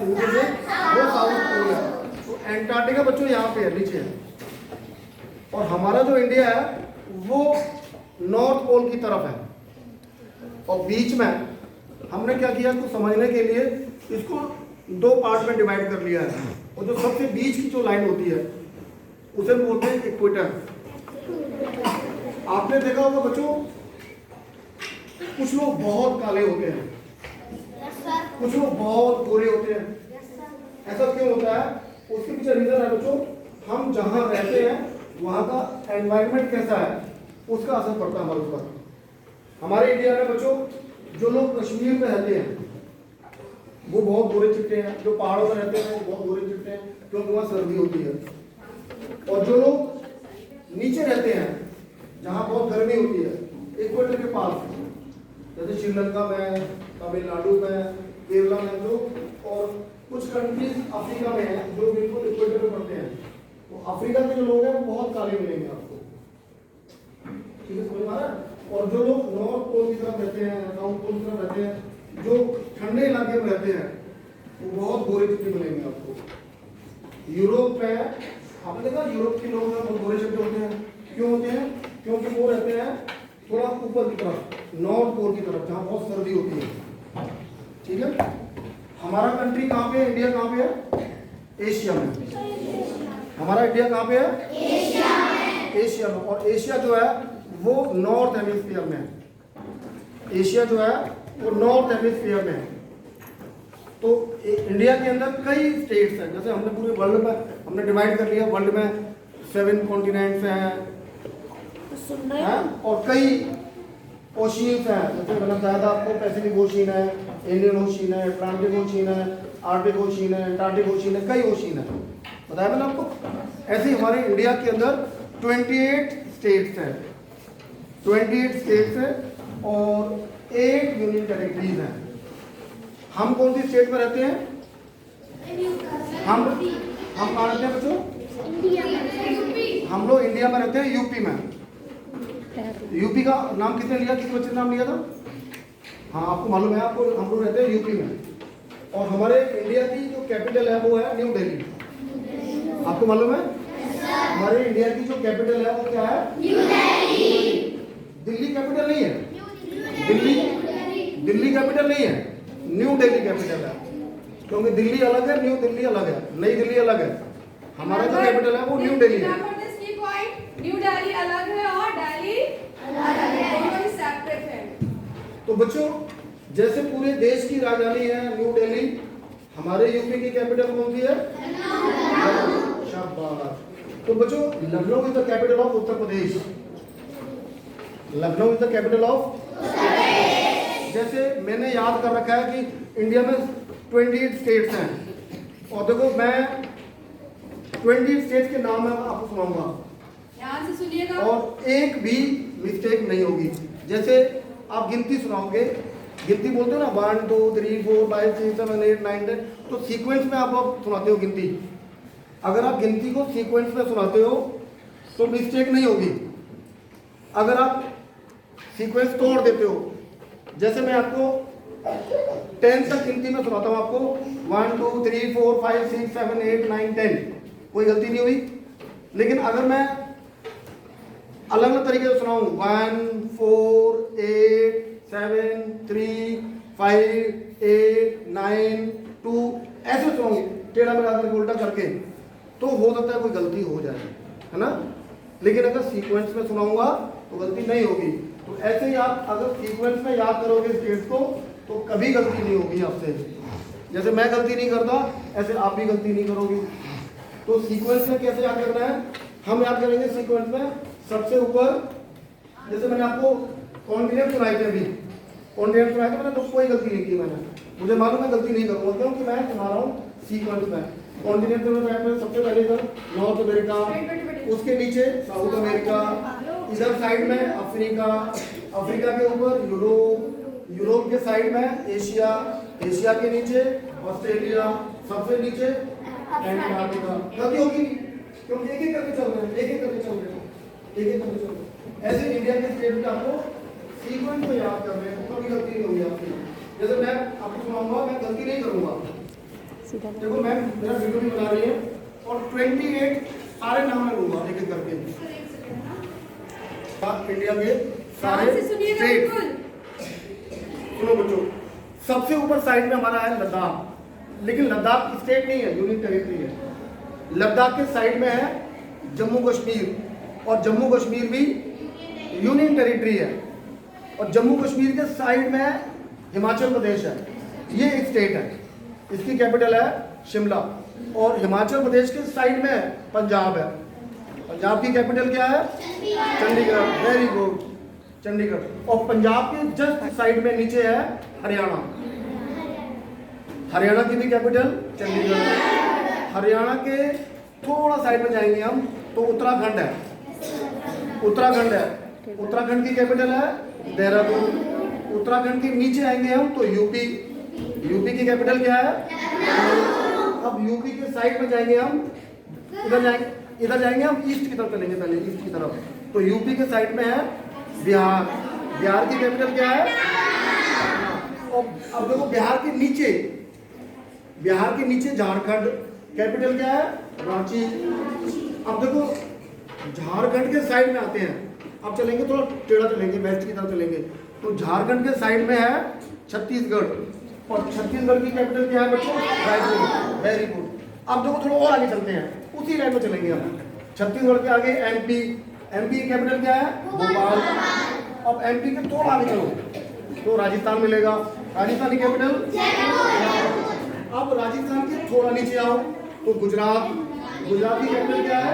इनके से वो साउथ पोल है। तो एंटार्क्टिका बच्चों यहाँ पे है, नीचे है। और हमारा जो इंडिया है वो नॉर्थ पोल की तरफ है। और बीच में हमने क्या किया, इसको समझने के लिए इसको दो पार्ट में डिवाइड कर लिया है। और जो सबसे बीच की जो लाइन होती है उसे बोलते हैं इक्वेटर। आपने देखा होगा बच्चों, कुछ लोग बहुत काले होते हैं, कुछ लोग बहुत गोरे होते हैं। ऐसा क्यों होता है? उसके पीछे रीजन है बच्चों, हम जहां रहते हैं वहां का एनवायरनमेंट कैसा है उसका असर पड़ता है हमारे ऊपर। हमारे इंडिया में बच्चों जो लोग कश्मीर में रहते हैं वो बहुत गोरे चिट्टे हैं, जो पहाड़ों में रहते हैं वो बहुत गोरे चिट्टे हैं, क्योंकि वहाँ सर्दी होती है। और जो लोग नीचे रहते हैं जहाँ बहुत गर्मी होती है, इक्वेटर के पास, जैसे श्रीलंका में, तमिलनाडु में, केरला में, जो और कुछ कंट्रीज अफ्रीका में हैं जो बिल्कुल इक्वेटर पे पड़ते हैं, तो अफ्रीका के जो लोग हैं वो बहुत काले मिलेंगे आपको। ठीक है, समझ में आ रहा है? और जो लोग नॉर्थ पोल की तरफ रहते हैं, साउथ पोल की तरफ रहते हैं, जो ठंडे इलाके में रहते हैं, वो बहुत गोरे चिट्टे मिलेंगे आपको। यूरोप में आपने देखा यूरोप के लोग बहुत गोरे चिट्टे होते हैं। क्यों होते हैं? क्योंकि वो रहते हैं थोड़ा ऊपर की तरफ, नॉर्थ पोल की तरफ, जहाँ बहुत सर्दी होती है। ठीक है, हमारा कंट्री कहाँ पे है? इंडिया कहाँ पे है? एशिया में। हमारा इंडिया कहाँ पे है? एशिया में। और एशिया जो है वो नॉर्थ हेमिस्फीयर में है। एशिया जो है वो नॉर्थ हेमिस्फीयर में है। तो इंडिया के अंदर कई स्टेट्स हैं, जैसे हमने पूरे वर्ल्ड में हमने डिवाइड कर लिया, वर्ल्ड में 7 कॉन्टिनेंट्स हैं और कई ओशियंस हैं। जैसे मैंने बताया था आपको, पैसिफिक ओशियन है, इंडियन ओशियन है, अटलांटिक ओशियन है, आर्टिक ओशियन है, एंटार्क्टिक ओशियन है, कई ओशियन है, बताया मैंने आपको। ऐसे ही हमारे इंडिया के अंदर 28 स्टेट्स हैं, 28 स्टेट्स हैं और 8 यूनियन टेरिटरीज हैं। हम कौन सी स्टेट में रहते हैं? हम कहाँ रहते हैं बच्चों? हम लोग इंडिया में रहते हैं, यूपी में। यूपी का नाम किसने लिया? किस बच्चे ने नाम लिया था? हाँ, आपको मालूम है, आपको हम लोग रहते हैं यूपी में। और हमारे इंडिया की जो कैपिटल है वो है न्यू दिल्ली। आपको मालूम है? हमारे इंडिया की जो कैपिटल है वो क्या है? न्यू दिल्ली। दिल्ली कैपिटल नहीं है, दिल्ली कैपिटल नहीं है, न्यू दिल्ली कैपिटल है। क्योंकि दिल्ली अलग है, न्यू दिल्ली अलग है, नई दिल्ली अलग है। हमारा जो कैपिटल है वो न्यू दिल्ली है। न्यू दिल्ली अलग है और दिल्ली अलग है, दोनों सेपरेट है। तो बच्चों, जैसे पूरे देश की राजधानी है न्यू दिल्ली, हमारे यूपी की कैपिटल कौन सी है? शाबाश। तो बच्चों, Lucknow is the capital of Uttar Pradesh. Lucknow is the capital of, जैसे मैंने याद कर रखा है कि इंडिया में 28 स्टेट्स हैं। और देखो, मैं 28 स्टेट्स के नाम मैं आपको सुनाऊंगा, ध्यान से सुनिएगा और एक भी मिस्टेक नहीं होगी। जैसे आप गिनती सुनाओगे, गिनती बोलते हो ना, 1 2 3 4 5 6 7 8 9 10, तो सीक्वेंस में आप सुनाते हो गिनती। अगर आप गिनती को सीक्वेंस में सुनाते हो तो मिस्टेक नहीं होगी। अगर आप सीक्वेंस तोड़ देते हो, जैसे मैं आपको 10 तक गिनती में सुनाता हूँ आपको, 1 2 3 4 5 6 7 8 9 10, कोई गलती नहीं हुई। लेकिन अगर मैं अलग अलग तरीके से सुनाऊँ, 1 4 8 7 3 5 8 9 2, ऐसे सुनाऊंगी टेढ़ा मेढ़ा करके, उल्टा करके, तो हो सकता है कोई गलती हो जाए, है ना। लेकिन अगर सीक्वेंस में सुनाऊंगा तो गलती नहीं होगी। तो ऐसे ही आप अगर सीक्वेंस में याद करोगे स्टेट्स को तो कभी गलती नहीं होगी आपसे। जैसे मैं गलती नहीं करता, ऐसे आप भी गलती नहीं करोगे। तो सीक्वेंस में कैसे याद करना है? हम याद करेंगे सीक्वेंस में सबसे ऊपर, जैसे मैंने आपको कॉन्टिनेंट सुनाए थे, अभी कॉन्टिनेंट सुनाए थे मैंने, तो कोई गलती नहीं की मैंने, मुझे मालूम है गलती नहीं करूँगा, क्योंकि मैं सुना रहा हूँ सीक्वेंस में। कॉन्टिनेंट में सबसे पहले इधर नॉर्थ अमेरिका, उसके नीचे साउथ अमेरिका, इधर साइड में अफ्रीका, अफ्रीका के ऊपर यूरोप, यूरोप के साइड में एशिया, एशिया के नीचे ऑस्ट्रेलिया, सबसे नीचे एंटार्क्टिका। गलती होगी क्योंकि एक एक करके चल रहे हैं, एक एक करके चल रहे हैं, एक एक करके चल रहे हैं। ऐसे इंडिया के स्टेट में आपको सीक्वेंस में याद कर रहे हैं, कभी गलती नहीं होगी आपकी। जैसे मैं आपको सुनाऊंगा, मैं गलती नहीं करूंगा, देखो मैम मेरा वीडियो भी बना रही है और 28 सारे नाम मैं लूंगा एक एक करके। इंडिया के सारे ध्यान से सुनिएगा स्टेट। बिल्कुल। सुनो बच्चों, सबसे ऊपर साइड में हमारा है लद्दाख, लेकिन लद्दाख स्टेट नहीं है, यूनियन टेरिटरी है। लद्दाख के साइड में है जम्मू कश्मीर, और जम्मू कश्मीर भी यूनियन टेरिटरी है। और जम्मू कश्मीर के साइड में हिमाचल प्रदेश है, ये एक स्टेट है, इसकी कैपिटल है शिमला। और हिमाचल प्रदेश के साइड में पंजाब है, पंजाब की कैपिटल क्या है? चंडीगढ़। Very good, Chandigarh. और पंजाब के जस्ट साइड में नीचे है हरियाणा, हरियाणा की भी कैपिटल चंडीगढ़। हरियाणा के थोड़ा साइड में जाएंगे हम तो उत्तराखंड है, उत्तराखंड है, उत्तराखंड की कैपिटल है देहरादून। उत्तराखंड के नीचे आएंगे हम तो यूपी, यूपी की कैपिटल क्या है? अब यूपी के साइड में जाएंगे हम, इधर जाएंगे हम ईस्ट की तरफ चलेंगे, पहले ईस्ट की तरफ। तो यूपी के साइड में है बिहार, बिहार की कैपिटल क्या है? और अब देखो बिहार के नीचे, बिहार के नीचे झारखंड, कैपिटल क्या है? रांची। अब देखो झारखंड के साइड में आते हैं, अब चलेंगे थोड़ा टेढ़ा चलेंगे, वेस्ट की तरफ चलेंगे तो झारखंड के साइड में है छत्तीसगढ़, और छत्तीसगढ़ की कैपिटल क्या है बच्चों? रायपुर। Very good. अब देखो थोड़ा और आगे चलते हैं, उसी लाइन में चलेंगे हम। छत्तीसगढ़ के आगे एमपी, एमपी की कैपिटल क्या है? भोपाल। अब एमपी के थोड़ा आगे चलो तो राजस्थान मिलेगा, राजस्थान की कैपिटल। अब राजस्थान के थोड़ा नीचे आओ तो गुजरात, गुजरात की कैपिटल क्या है?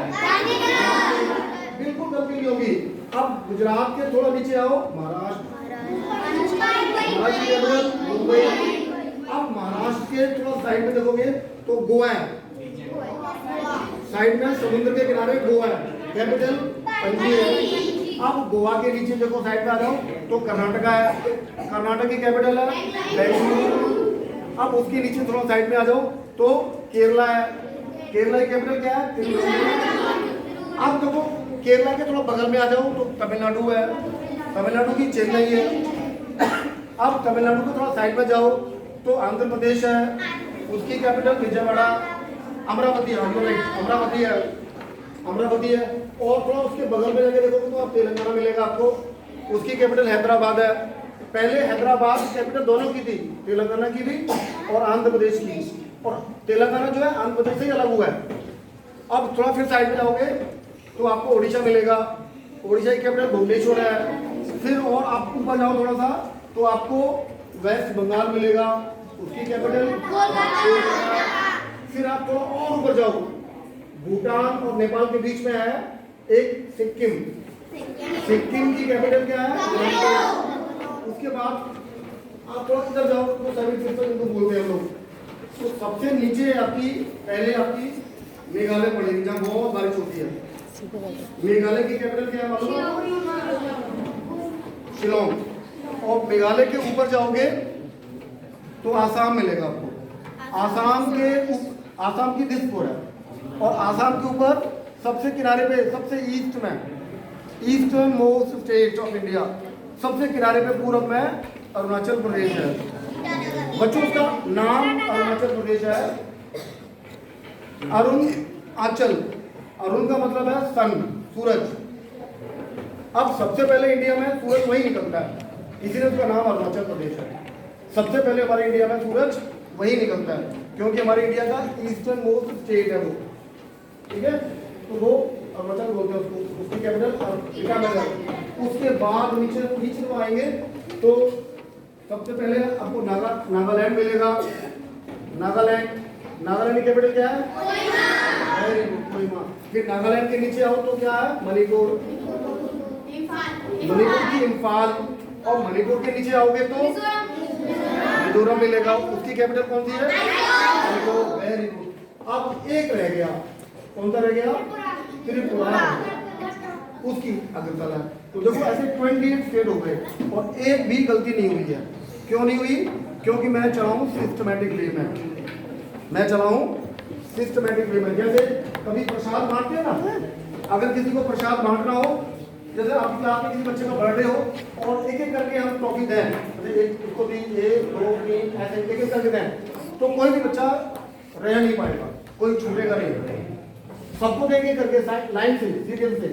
बिल्कुल गलती नहीं होगी। अब गुजरात के थोड़ा नीचे आओ महाराष्ट्र, महाराष्ट्र की कैपिटल मुंबई। अब महाराष्ट्र के थोड़ा साइड में देखोगे तो गोवा है, साइड में समुद्र के किनारे गोवा है, कैपिटल पणजी है। अब गोवा के नीचे देखो साइड में आ जाओ तो कर्नाटका है, कर्नाटक की कैपिटल है बेंगलुरु। अब उसके नीचे थोड़ा साइड में आ जाओ तो केरला है, केरला की कैपिटल क्या है? तिरुवनंतपुरम। अब देखो केरला के थोड़ा बगल में आ जाओ तो तमिलनाडु है, तमिलनाडु की चेन्नई है। अब तमिलनाडु के थोड़ा साइड में जाओ तो आंध्र प्रदेश है, उसकी कैपिटल विजयवाड़ा। अमरावती है, अमरावती है, अमरावती है। और थोड़ा उसके बगल में जाके देखोगे तो आप तेलंगाना मिलेगा आपको, उसकी कैपिटल हैदराबाद है। पहले हैदराबाद कैपिटल दोनों की थी, तेलंगाना की भी और आंध्र प्रदेश की, और तेलंगाना जो है आंध्र प्रदेश से ही अलग हुआ है। अब थोड़ा फिर साइड में जाओगे तो आपको उड़ीसा मिलेगा, उड़ीसा की कैपिटल भुवनेश्वर है। फिर और आप ऊपर जाओ थोड़ा सा तो आपको वेस्ट बंगाल मिलेगा, उसकी कैपिटल। फिर आप थोड़ा और ऊपर जाओ, भूटान और नेपाल के बीच में है एक सिक्किम, सिक्किम की कैपिटल क्या है? उसके बाद आप थोड़ा इधर जाओ तो 7 सिस्टर इनको बोलते हैं हम लोग। तो सबसे नीचे आपकी पहले आपकी मेघालय पड़ेगी, जहाँ बहुत बारिश होती है। मेघालय की कैपिटल क्या है मालूम? शिलोंग। और मेघालय के ऊपर जाओगे तो आसाम मिलेगा आपको, आसाम की दिसपुर है। और आसाम के ऊपर सबसे किनारे पे, सबसे ईस्ट में, eastern most state of India, सबसे किनारे पे पूरब में अरुणाचल प्रदेश है। बच्चों उसका नाम अरुणाचल प्रदेश है, अरुणाचल। अरुण का मतलब है सन, सूरज। अब सबसे पहले इंडिया में सूरज वही निकलता है, इसीलिए उसका नाम अरुणाचल प्रदेश है। सबसे पहले हमारे इंडिया में सूरज वही निकलता है, क्योंकि हमारे इंडिया का ईस्टर्न मोस्ट स्टेट है वो, ठीक है। तो वो अरुणाचल बोलते हैं उसको, उसकी कैपिटल ईटानगर। उसके बाद नीचे को आएंगे तो सबसे पहले आपको नागालैंड मिलेगा, नागालैंड। नागालैंड की कैपिटल क्या है? कोहिमा। फिर नागालैंड के नीचे आओ तो क्या है? मणिपुर, मणिपुर की इम्फाल। और मणिपुर के नीचे आओगे तो मिजोरम मिलेगा, उसकी कैपिटल कौन सी है? Very good. अब एक रह गया, कौन सा रह गया? त्रिपुरा, उसकी अगरतला। तो देखो ऐसे 28 स्टेट हो गए और एक भी गलती नहीं हुई है। क्यों नहीं हुई? क्योंकि मैं चलाऊं सिस्टमैटिक वे में, मैं चलाऊं सिस्टमैटिक वे में। जैसे कभी प्रसाद बांटते हैं ना, अगर किसी को प्रसाद बांटना हो, जैसे आपकी क्लास में किसी बच्चे का बर्थडे हो और एक एक करके हम टॉफी दें, जैसे एक उसको दी, 1 2 3 ऐसे एक एक करके दें, तो कोई भी बच्चा रह नहीं पाएगा, कोई छूटेगा नहीं। सबको देंगे करके लाइन से, सीरियल से,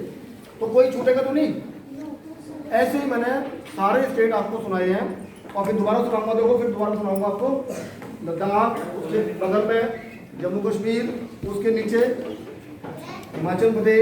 तो कोई छूटेगा तो नहीं। ऐसे ही मैंने सारे स्टेट आपको सुनाए हैं और फिर दोबारा सुनाऊंगा। देखो फिर दोबारा सुनाऊंगा आपको। लद्दाख, उसके बगल में जम्मू कश्मीर, उसके नीचे हिमाचल प्रदेश।